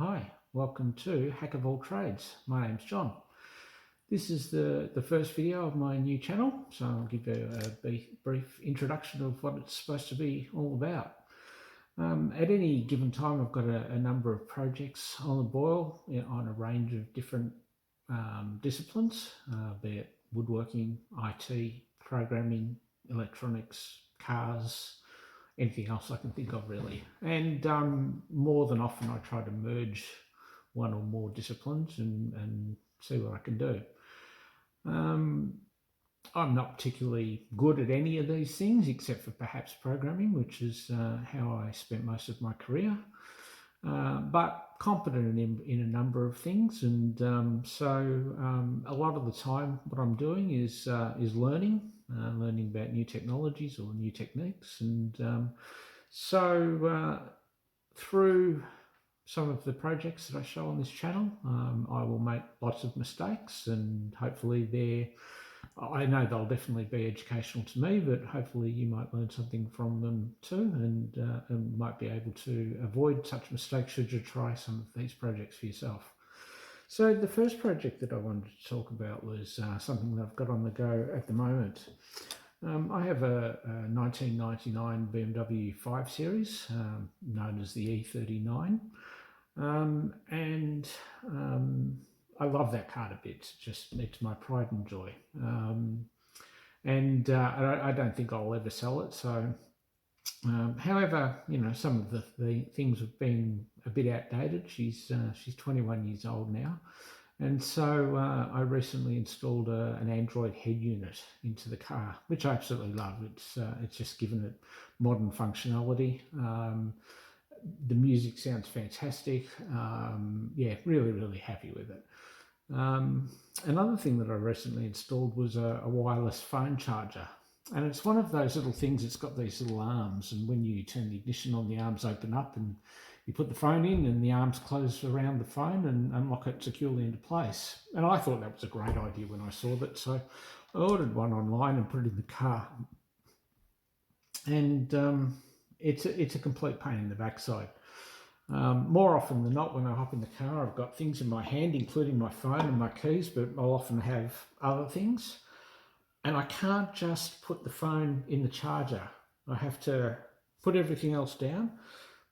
Hi, welcome to Hack of All Trades. My name's John. This is the first video of my new channel, so I'll give you a brief introduction of what it's supposed to be all about. At any given time, I've got a number of projects on the boil on a range of different disciplines, be it woodworking, IT, programming, electronics, cars, anything else I can think of really. And more than often I try to merge one or more disciplines and see what I can do. I'm not particularly good at any of these things except for perhaps programming, which is how I spent most of my career. But competent in a number of things, and a lot of the time what I'm doing is learning about new technologies or new techniques, and through some of the projects that I show on this channel, I will make lots of mistakes, and hopefully I know they'll definitely be educational to me, but hopefully you might learn something from them too, and might be able to avoid such mistakes should you try some of these projects for yourself. So the first project that I wanted to talk about was something that I've got on the go at the moment. I have a 1999 BMW 5 Series, known as the E39, and I love that car a bit. It's my pride and joy. I don't think I'll ever sell it. So, however, some of the things have been a bit outdated. She's 21 years old now, and so I recently installed an Android head unit into the car, which I absolutely love. It's just given it modern functionality. The music sounds fantastic. Yeah, really happy with it. Another thing that I recently installed was a wireless phone charger. And it's one of those little things that's got these little arms, and when you turn the ignition on, the arms open up and you put the phone in and the arms close around the phone and lock it securely into place. And I thought that was a great idea when I saw that, so I ordered one online and put it in the car. And it's a complete pain in the backside. More often than not, when I hop in the car, I've got things in my hand, including my phone and my keys, but I'll often have other things. And I can't just put the phone in the charger. I have to put everything else down,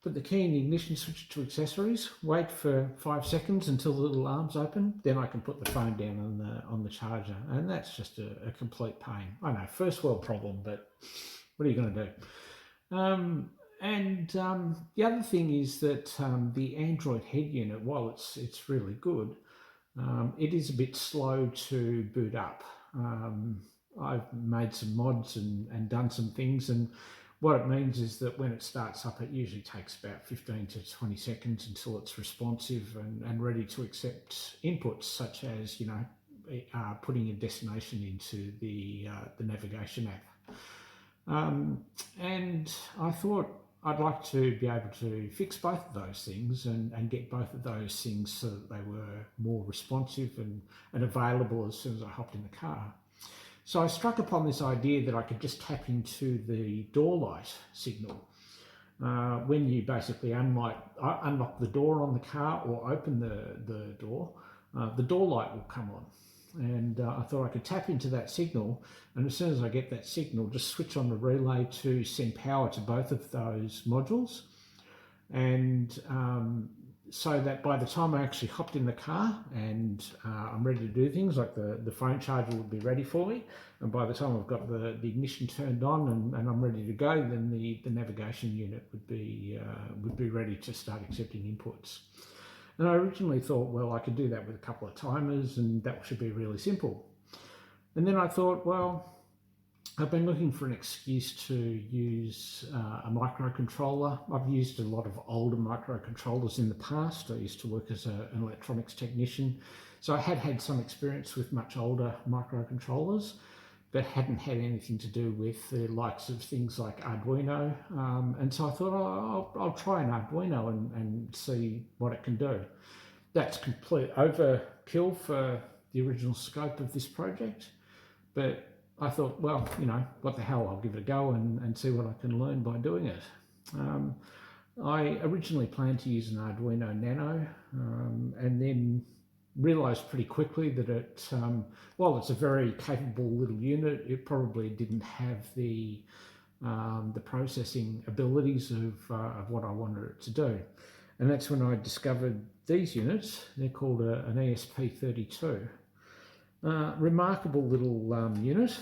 put the key in the ignition switch to accessories, wait for 5 seconds until the little arms open, then I can put the phone down on the charger. And that's just a complete pain. I know, first world problem, but what are you going to do? The other thing is that the Android head unit, while it's really good, it is a bit slow to boot up. I've made some mods and done some things, and what it means is that when it starts up, it usually takes about 15 to 20 seconds until it's responsive and ready to accept inputs, such as putting a destination into the navigation app. And I thought I'd like to be able to fix both of those things and get both of those things so that they were more responsive and available as soon as I hopped in the car. So I struck upon this idea that I could just tap into the door light signal. When you basically unlock the door on the car or open the door light will come on. And I thought I could tap into that signal, and as soon as I get that signal, just switch on the relay to send power to both of those modules. And so that by the time I actually hopped in the car and I'm ready to do things like the phone charger would be ready for me, and by the time I've got the ignition turned on and I'm ready to go, then the navigation unit would be ready to start accepting inputs. And I originally thought, well, I could do that with a couple of timers and that should be really simple. And then I thought, well, I've been looking for an excuse to use a microcontroller. I've used a lot of older microcontrollers in the past. I used to work as an electronics technician. So I had some experience with much older microcontrollers, but hadn't had anything to do with the likes of things like Arduino. And so I thought, I'll try an Arduino and see what it can do. That's complete overkill for the original scope of this project, but I thought, well, what the hell, I'll give it a go and see what I can learn by doing it. I originally planned to use an Arduino Nano, and then realised pretty quickly that while it's a very capable little unit, it probably didn't have the processing abilities of what I wanted it to do. And that's when I discovered these units. They're called an ESP32. Remarkable little unit.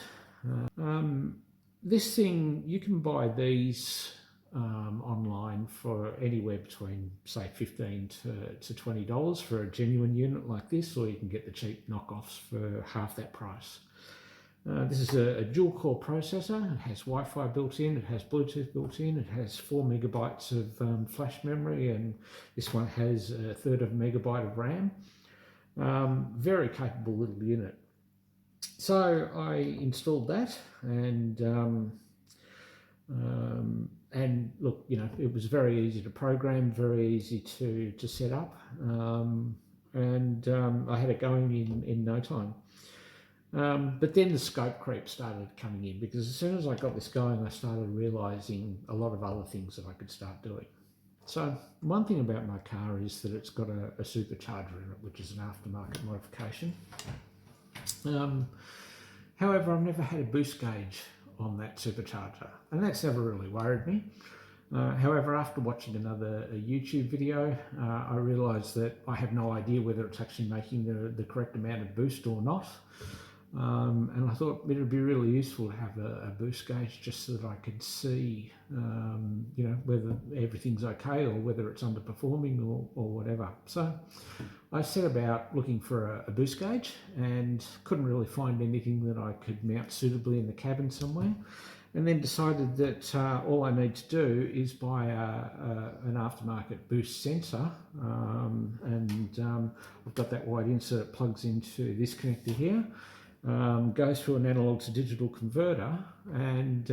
This thing, you can buy these online for anywhere between, say, $15 to $20 for a genuine unit like this, or you can get the cheap knockoffs for half that price. This is a dual core processor. It has Wi-Fi built in, it has Bluetooth built in, it has 4 megabytes of flash memory, and this one has a third of a megabyte of RAM. Very capable little unit. So I installed that, and look, you know, it was very easy to program, very easy to set up, and I had it going in no time. But then the scope creep started coming in, because as soon as I got this going, I started realising a lot of other things that I could start doing. So one thing about my car is that it's got a supercharger in it, which is an aftermarket modification. However, I've never had a boost gauge on that supercharger, and that's never really worried me. However, after watching another YouTube video, I realised that I have no idea whether it's actually making the correct amount of boost or not. And I thought it would be really useful to have a boost gauge, just so that I could see, you know, whether everything's okay or whether it's underperforming or whatever. So I set about looking for a boost gauge, and couldn't really find anything that I could mount suitably in the cabin somewhere. And then decided that all I need to do is buy an aftermarket boost sensor, and I've got that wide insert. It plugs into this connector here, goes through an analog to digital converter, and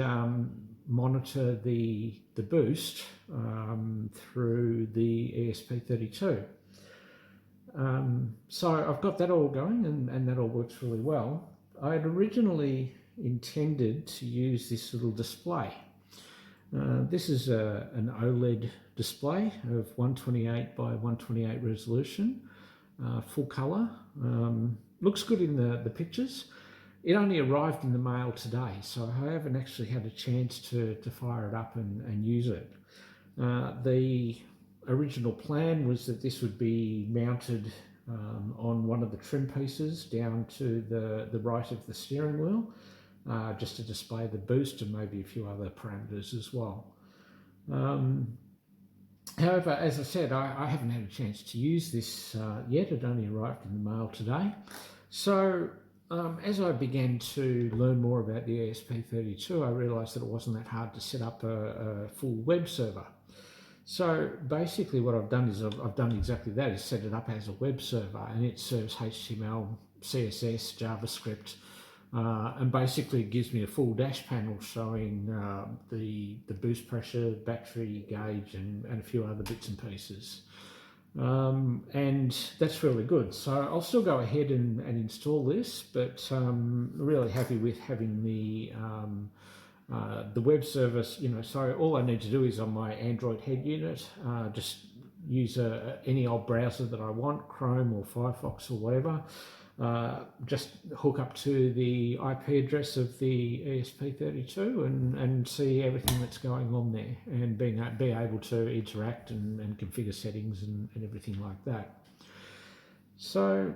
monitor the boost through the ESP32. So I've got that all going, and that all works really well. I had originally intended to use this little display. This is an OLED display of 128 by 128 resolution, full colour. Looks good in the pictures. It only arrived in the mail today, so I haven't actually had a chance to fire it up and use it. The original plan was that this would be mounted on one of the trim pieces down to the right of the steering wheel, just to display the boost and maybe a few other parameters as well. However, as I said, I haven't had a chance to use this yet. It only arrived in the mail today. So as I began to learn more about the ESP32, I realised that it wasn't that hard to set up a full web server. So basically what I've done is I've done exactly that, is set it up as a web server, and it serves HTML, CSS, JavaScript, and basically it gives me a full dash panel showing the boost pressure, battery gauge, and a few other bits and pieces. And that's really good. So I'll still go ahead and install this, but really happy with having the web service. You know, so all I need to do is on my Android head unit, just use any old browser that I want, Chrome or Firefox or whatever. Just hook up to the IP address of the ESP32 and see everything that's going on there, and be able to interact and configure settings and everything like that. So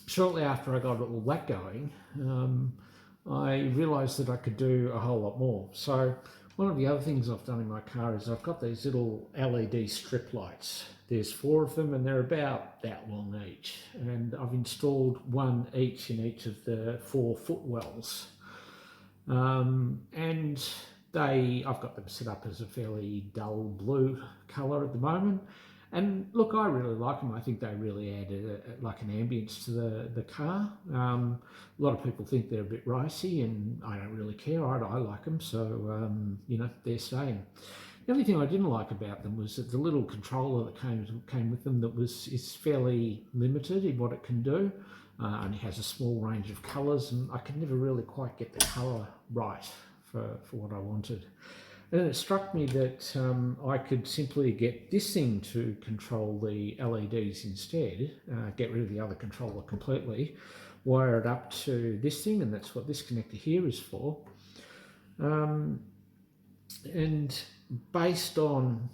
shortly after I got all that going, I realised that I could do a whole lot more. So one of the other things I've done in my car is I've got these little LED strip lights. There's 4 of them, and they're about that long each. And I've installed one each in each of the 4 footwells. And I've got them set up as a fairly dull blue colour at the moment. And look, I really like them. I think they really add like an ambience to the car. A lot of people think they're a bit ricey, and I don't really care. I like them, so you know, they're staying. The only thing I didn't like about them was that the little controller that came with them is fairly limited in what it can do. Only has a small range of colours, and I could never really quite get the colour right for what I wanted. And it struck me that I could simply get this thing to control the LEDs instead, get rid of the other controller completely, wire it up to this thing, and that's what this connector here is for. And based on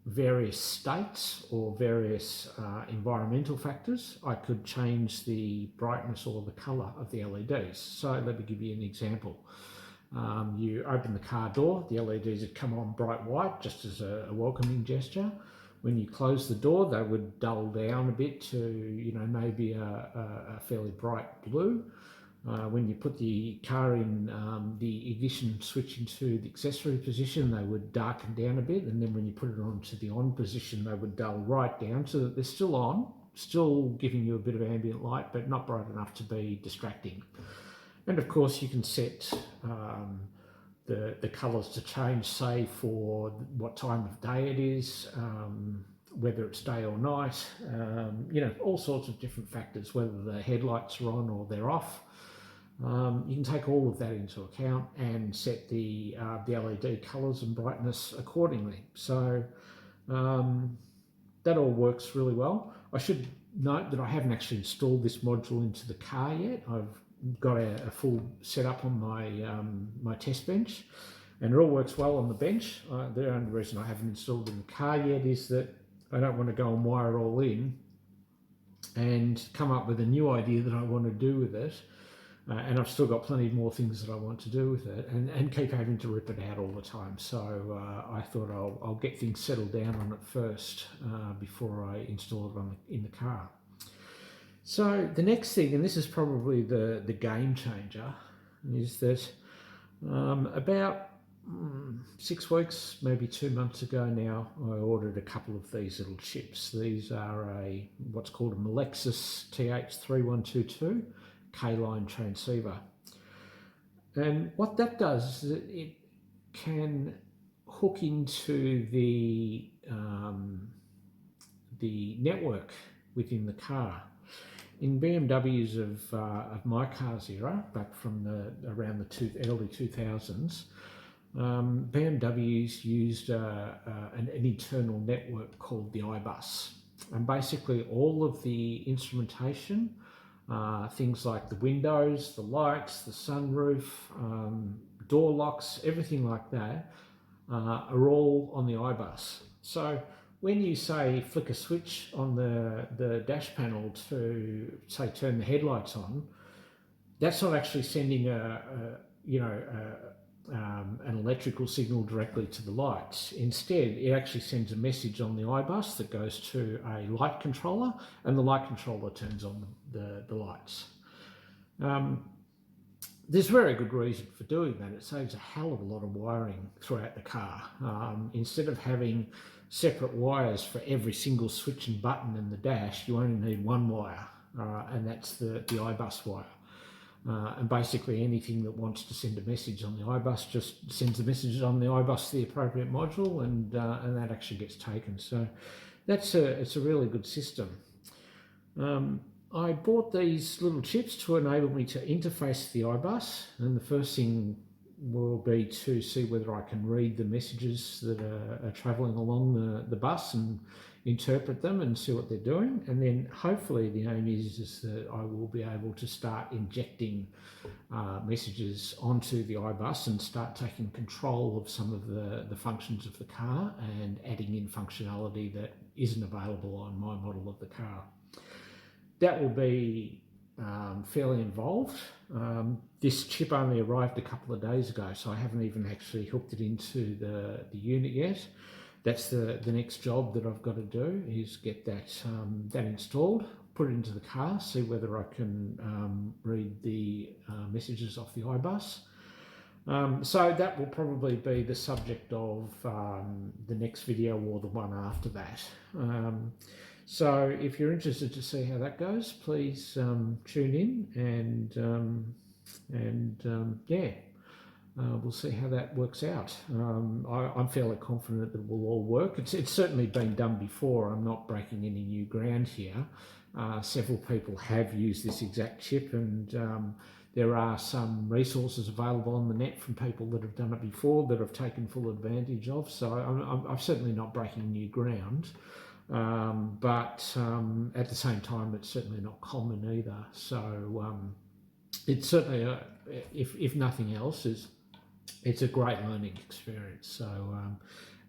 various states or various environmental factors, I could change the brightness or the colour of the LEDs. So let me give you an example. You open the car door, the LEDs would come on bright white just as a welcoming gesture. When you close the door, they would dull down a bit to, you know, maybe a fairly bright blue. When you put the car in the ignition switch into the accessory position, they would darken down a bit, and then when you put it onto the on position, they would dull right down so that they're still on, still giving you a bit of ambient light, but not bright enough to be distracting. And of course, you can set the colours to change, say, for what time of day it is, whether it's day or night, you know, all sorts of different factors, whether the headlights are on or they're off. You can take all of that into account and set the LED colours and brightness accordingly. So that all works really well. I should note that I haven't actually installed this module into the car yet. I've got a full setup on my test bench, and it all works well on the bench. The only reason I haven't installed it in the car yet is that I don't want to go and wire it all in and come up with a new idea that I want to do with it. And I've still got plenty more things that I want to do with it, and keep having to rip it out all the time. So I thought I'll get things settled down on it first before I install it in the car. So the next thing, and this is probably the game changer, is that about 6 weeks, maybe 2 months ago now, I ordered a couple of these little chips. These are what's called a Melexis TH3122 K-line transceiver. And what that does is it can hook into the network within the car. In BMWs of my car's era, back from around the early 2000s, BMWs used an internal network called the iBus. And basically all of the instrumentation, things like the windows, the lights, the sunroof, door locks, everything like that, are all on the iBus. So when you say flick a switch on the dash panel to say turn the headlights on, that's not actually sending an electrical signal directly to the lights. Instead, it actually sends a message on the iBus that goes to a light controller, and the light controller turns on the lights. There's very good reason for doing that. It saves a hell of a lot of wiring throughout the car. Instead of having separate wires for every single switch and button in the dash, you only need one wire, and that's the iBus wire. And basically anything that wants to send a message on the iBus just sends the message on the iBus to the appropriate module, and that actually gets taken. So it's a really good system. I bought these little chips to enable me to interface the iBus, and the first thing will be to see whether I can read the messages that are travelling along the bus and interpret them and see what they're doing. And then hopefully the aim is that I will be able to start injecting messages onto the iBus and start taking control of some of the functions of the car and adding in functionality that isn't available on my model of the car. That will be fairly involved. This chip only arrived a couple of days ago, so I haven't even actually hooked it into the unit yet. That's the next job that I've got to do, is get that installed, put it into the car, see whether I can read the messages off the iBus. So that will probably be the subject of the next video or the one after that. So if you're interested to see how that goes, please tune in and we'll see how that works out. I'm fairly confident that it will all work. It's certainly been done before. I'm not breaking any new ground here. Several people have used this exact chip, and There are some resources available on the net from people that have done it before that have taken full advantage of. So I'm certainly not breaking new ground, but at the same time, it's certainly not common either. So it's certainly, if nothing else, it's a great learning experience. So,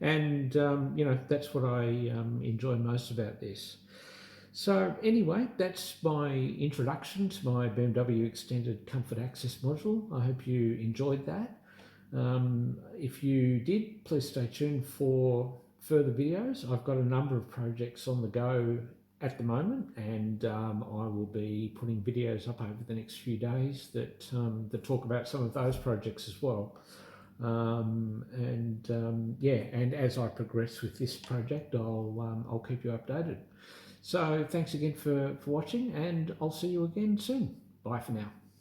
that's what I enjoy most about this. So anyway, that's my introduction to my BMW Extended Comfort Access module. I hope you enjoyed that. If you did, please stay tuned for further videos. I've got a number of projects on the go at the moment, and I will be putting videos up over the next few days that talk about some of those projects as well. And as I progress with this project, I'll keep you updated. So thanks again for watching, and I'll see you again soon. Bye for now.